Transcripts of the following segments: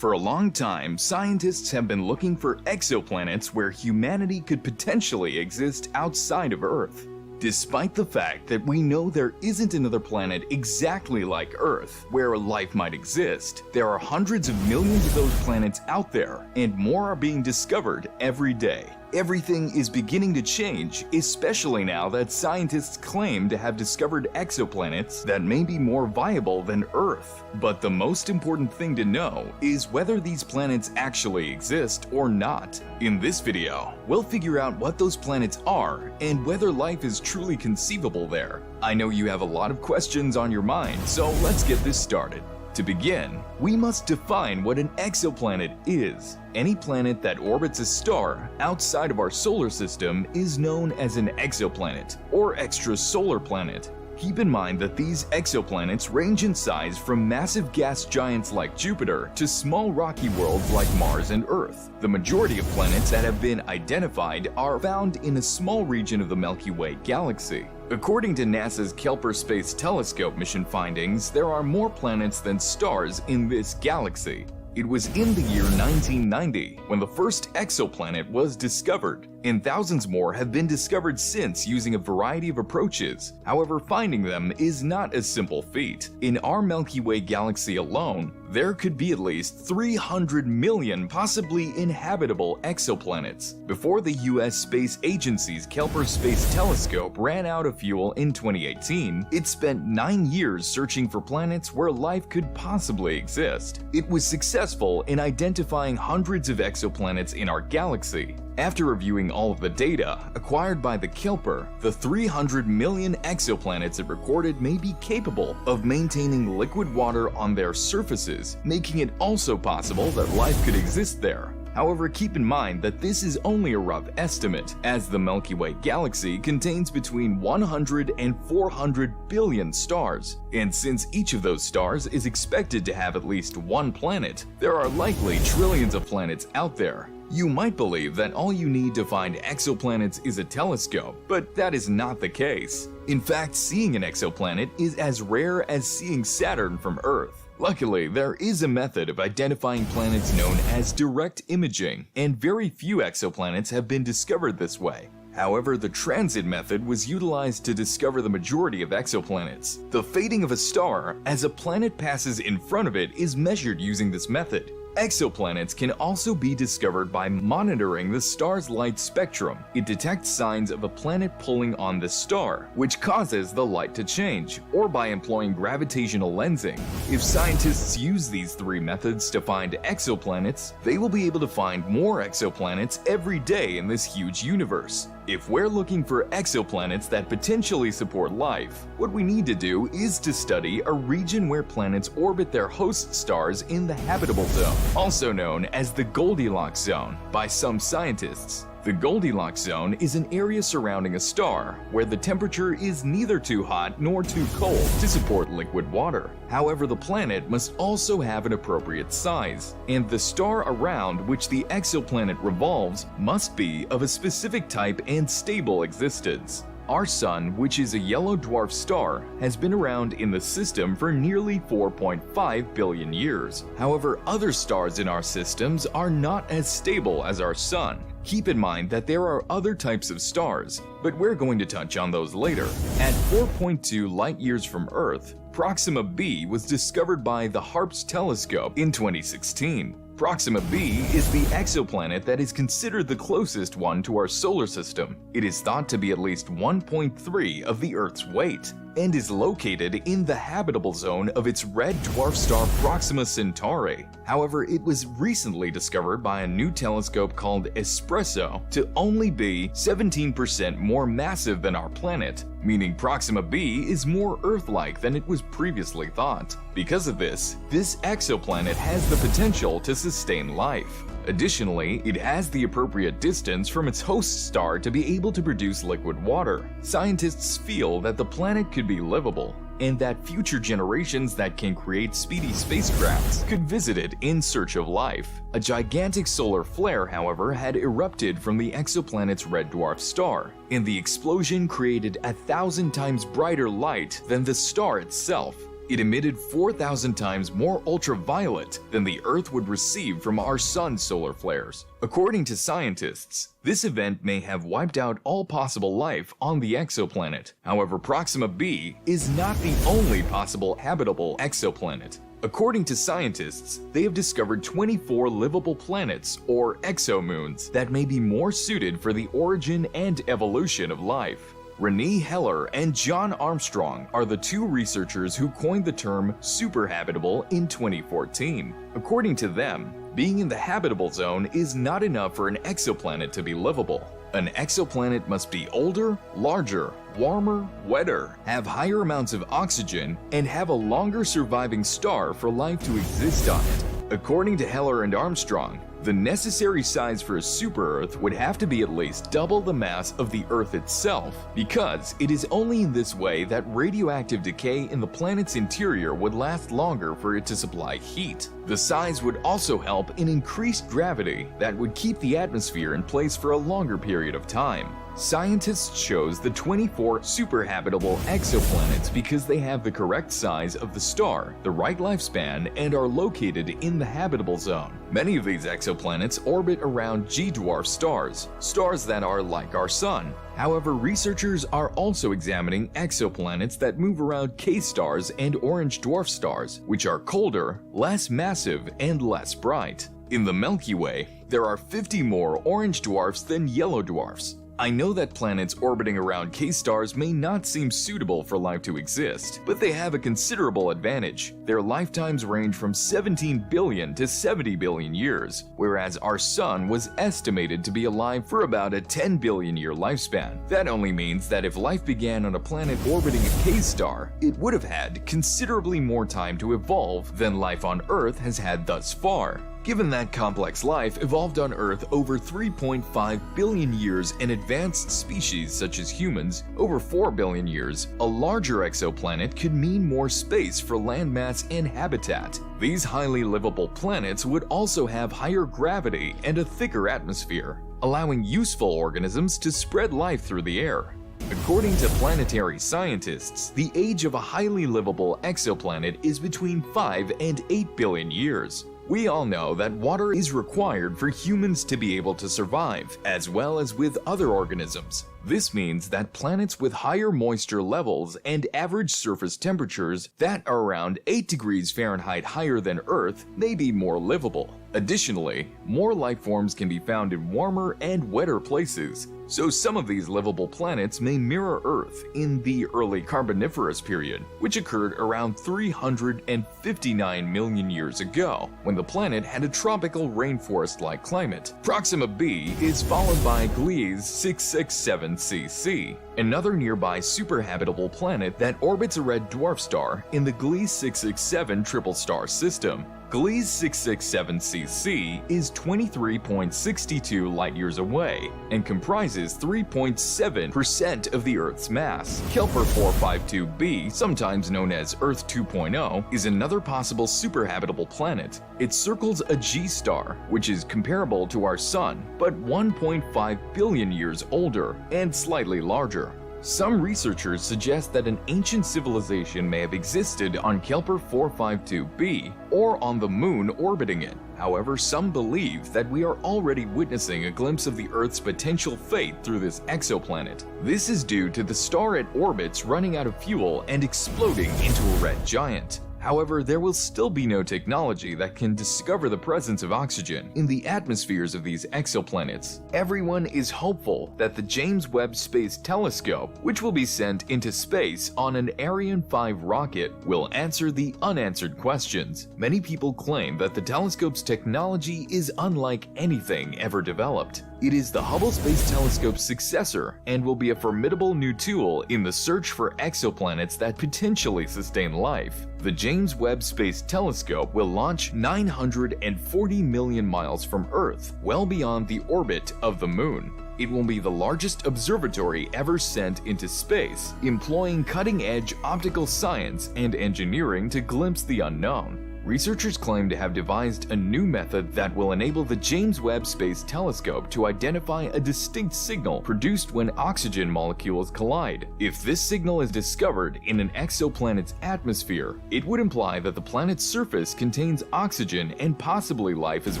For a long time, scientists have been looking for exoplanets where humanity could potentially exist outside of Earth. Despite the fact that we know there isn't another planet exactly like Earth where life might exist, there are hundreds of millions of those planets out there, and more are being discovered every day. Everything is beginning to change, especially now that scientists claim to have discovered exoplanets that may be more viable than Earth. But the most important thing to know is whether these planets actually exist or not. In this video, we'll figure out what those planets are and whether life is truly conceivable there. I know you have a lot of questions on your mind, so let's get this started. To begin, we must define what an exoplanet is. Any planet that orbits a star outside of our solar system is known as an exoplanet or extrasolar planet. Keep in mind that these exoplanets range in size from massive gas giants like Jupiter to small rocky worlds like Mars and Earth. The majority of planets that have been identified are found in a small region of the Milky Way galaxy. According to NASA's Kepler Space Telescope mission findings, there are more planets than stars in this galaxy. It was in the year 1990 when the first exoplanet was discovered, and thousands more have been discovered since using a variety of approaches. However, finding them is not a simple feat. In our Milky Way galaxy alone, there could be at least 300 million possibly inhabitable exoplanets. Before the US Space Agency's Kepler Space Telescope ran out of fuel in 2018, it spent 9 years searching for planets where life could possibly exist. It was successful in identifying hundreds of exoplanets in our galaxy. After reviewing all of the data acquired by the Kepler, the 300 million exoplanets it recorded may be capable of maintaining liquid water on their surfaces, making it also possible that life could exist there. However, keep in mind that this is only a rough estimate, as the Milky Way galaxy contains between 100 and 400 billion stars. And since each of those stars is expected to have at least one planet, there are likely trillions of planets out there. You might believe that all you need to find exoplanets is a telescope, but that is not the case. In fact, seeing an exoplanet is as rare as seeing Saturn from Earth. Luckily, there is a method of identifying planets known as direct imaging, and very few exoplanets have been discovered this way. However, the transit method was utilized to discover the majority of exoplanets. The fading of a star as a planet passes in front of it is measured using this method. Exoplanets can also be discovered by monitoring the star's light spectrum. It detects signs of a planet pulling on the star, which causes the light to change, or by employing gravitational lensing. If scientists use these three methods to find exoplanets, they will be able to find more exoplanets every day in this huge universe. If we're looking for exoplanets that potentially support life, what we need to do is to study a region where planets orbit their host stars in the habitable zone, also known as the Goldilocks zone by some scientists. The Goldilocks zone is an area surrounding a star where the temperature is neither too hot nor too cold to support liquid water. However, the planet must also have an appropriate size, and the star around which the exoplanet revolves must be of a specific type and stable existence. Our Sun, which is a yellow dwarf star, has been around in the system for nearly 4.5 billion years. However, other stars in our systems are not as stable as our Sun. Keep in mind that there are other types of stars, but we're going to touch on those later. At 4.2 light-years from Earth, Proxima b was discovered by the HARPS telescope in 2016. Proxima b is the exoplanet that is considered the closest one to our solar system. It is thought to be at least 1.3 of the Earth's weight, and is located in the habitable zone of its red dwarf star Proxima Centauri. However, it was recently discovered by a new telescope called ESPRESSO to only be 17% more massive than our planet, meaning Proxima b is more Earth-like than it was previously thought. Because of this exoplanet has the potential to sustain life. Additionally, it has the appropriate distance from its host star to be able to produce liquid water. Scientists feel that the planet could be livable, and that future generations that can create speedy spacecrafts could visit it in search of life. A gigantic solar flare, however, had erupted from the exoplanet's red dwarf star, and the explosion created 1,000 times brighter light than the star itself. It emitted 4,000 times more ultraviolet than the Earth would receive from our sun's solar flares. According to scientists, this event may have wiped out all possible life on the exoplanet. However, Proxima b is not the only possible habitable exoplanet. According to scientists, they have discovered 24 livable planets, or exomoons, that may be more suited for the origin and evolution of life. Renee Heller and John Armstrong are the two researchers who coined the term superhabitable in 2014. According to them, being in the habitable zone is not enough for an exoplanet to be livable. An exoplanet must be older, larger, warmer, wetter, have higher amounts of oxygen, and have a longer surviving star for life to exist on it. According to Heller and Armstrong, the necessary size for a super-Earth would have to be at least double the mass of the Earth itself, because it is only in this way that radioactive decay in the planet's interior would last longer for it to supply heat. The size would also help in increased gravity that would keep the atmosphere in place for a longer period of time. Scientists chose the 24 superhabitable exoplanets because they have the correct size of the star, the right lifespan, and are located in the habitable zone. Many of these exoplanets orbit around G-dwarf stars, stars that are like our Sun. However, researchers are also examining exoplanets that move around K-stars and orange dwarf stars, which are colder, less massive, and less bright. In the Milky Way, there are 50 more orange dwarfs than yellow dwarfs. I know that planets orbiting around K-stars may not seem suitable for life to exist, but they have a considerable advantage. Their lifetimes range from 17 billion to 70 billion years, whereas our Sun was estimated to be alive for about a 10 billion year lifespan. That only means that if life began on a planet orbiting a K-star, it would have had considerably more time to evolve than life on Earth has had thus far. Given that complex life evolved on Earth over 3.5 billion years and advanced species such as humans over 4 billion years, a larger exoplanet could mean more space for landmass and habitat. These highly livable planets would also have higher gravity and a thicker atmosphere, allowing useful organisms to spread life through the air. According to planetary scientists, the age of a highly livable exoplanet is between 5 and 8 billion years. We all know that water is required for humans to be able to survive, as well as with other organisms. This means that planets with higher moisture levels and average surface temperatures that are around 8 degrees Fahrenheit higher than Earth may be more livable. Additionally, more life forms can be found in warmer and wetter places, so some of these livable planets may mirror Earth in the early Carboniferous period, which occurred around 359 million years ago, when the planet had a tropical rainforest-like climate. Proxima b is followed by Gliese 667cc, another nearby superhabitable planet that orbits a red dwarf star in the Gliese 667 triple star system. Gliese 667cc is 23.62 light-years away and comprises 3.7% of the Earth's mass. Kepler 452b, sometimes known as Earth 2.0, is another possible superhabitable planet. It circles a G-star, which is comparable to our Sun, but 1.5 billion years older and slightly larger. Some researchers suggest that an ancient civilization may have existed on Kepler 452b or on the Moon orbiting it. However, some believe that we are already witnessing a glimpse of the Earth's potential fate through this exoplanet. This is due to the star it orbits running out of fuel and exploding into a red giant. However, there will still be no technology that can discover the presence of oxygen in the atmospheres of these exoplanets. Everyone is hopeful that the James Webb Space Telescope, which will be sent into space on an Ariane 5 rocket, will answer the unanswered questions. Many people claim that the telescope's technology is unlike anything ever developed. It is the Hubble Space Telescope's successor and will be a formidable new tool in the search for exoplanets that potentially sustain life. The James Webb Space Telescope will launch 940 million miles from Earth, well beyond the orbit of the Moon. It will be the largest observatory ever sent into space, employing cutting-edge optical science and engineering to glimpse the unknown. researchers claim to have devised a new method that will enable the James Webb Space Telescope to identify a distinct signal produced when oxygen molecules collide. If this signal is discovered in an exoplanet's atmosphere, it would imply that the planet's surface contains oxygen and possibly life as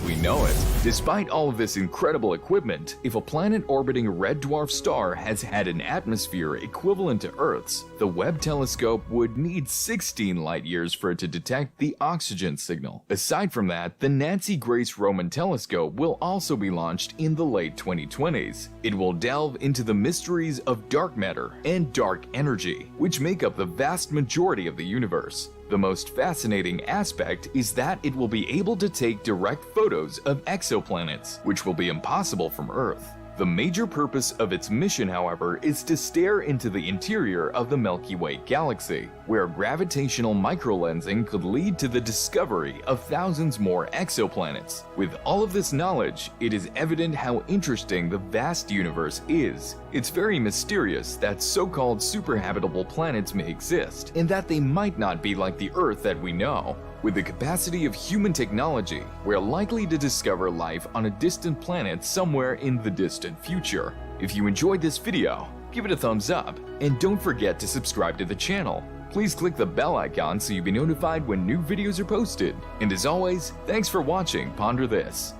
we know it. Despite all of this incredible equipment, if a planet orbiting a red dwarf star has had an atmosphere equivalent to Earth's, the Webb telescope would need 16 light years for it to detect the oxygen signal. Aside from that, the Nancy Grace Roman telescope will also be launched in the late 2020s. It will delve into the mysteries of dark matter and dark energy, which make up the vast majority of the universe. The most fascinating aspect is that it will be able to take direct photos of exoplanets, which will be impossible from Earth. The major purpose of its mission, however, is to stare into the interior of the Milky Way galaxy, where gravitational microlensing could lead to the discovery of thousands more exoplanets. With all of this knowledge, it is evident how interesting the vast universe is. It's very mysterious that so-called superhabitable planets may exist, and that they might not be like the Earth that we know. With the capacity of human technology, we're likely to discover life on a distant planet somewhere in the distant future. If you enjoyed this video, give it a thumbs up, and don't forget to subscribe to the channel. Please click the bell icon so you'll be notified when new videos are posted. And as always, thanks for watching Ponder This.